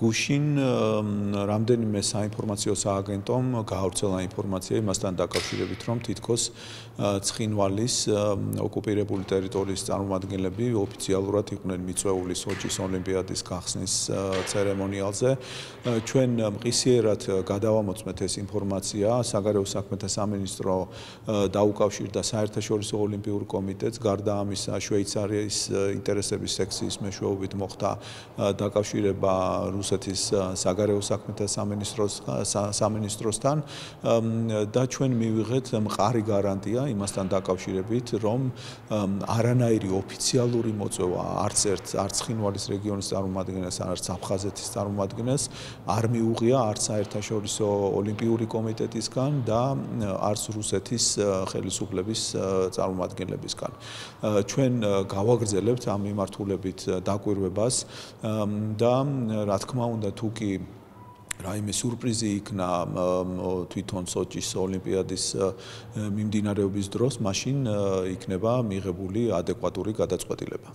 გუშინ რამდენიმე საინფორმაციო სააგენტომ გაავრცელა ინფორმაცია იმასთან დაკავშირებით, რომ თითქოს ცხინვალის ოკუპირებული ტერიტორიის წარმომადგენლები ოფიციალურად იყვნენ მიწვეული სოჭის ოლიმპიადის გახსნის ცერემონიალზე. ჩვენ მყისიერად გადავამოწმეთ ეს ინფორმაცია საგარეო საქმეთა სამინისტრო დაუკავშირდა საერთაშორისო ოლიმპიურ კომიტეტს. გარდა ამისა, შვეიცარიის ინტერესების სექციის მეშვეობით მოხდა დაკავშირება რუსეთის საგარეო საქმეთა სამინისტროსთან და ჩვენ მივიღეთ მყარი გარანტია იმასთან დაკავშირებით, რომ არანაირი ოფიციალური მოწვევა არც ცხინვალის რეგიონის წარმომადგენელს, არც აფხაზეთის წარმომადგენელს არ მიუღია არც საერთაშორისო ოლიმპიური კომიტეტისგან და არც რუსეთის ხელისუფლების წარმომადგენლებისგან. ჩვენ გავაგრძელებთ ამ მიმართულებით დაკვირვებას და რა თქმა უნდა, თუ კი რაიმე სურპრიზი იქნა თვითონ სოჭის ოლიმპიადის მიმდინარეობის დროს, მაშინ იქნება მიღებული ადეკვატური გადაწყვეტილება.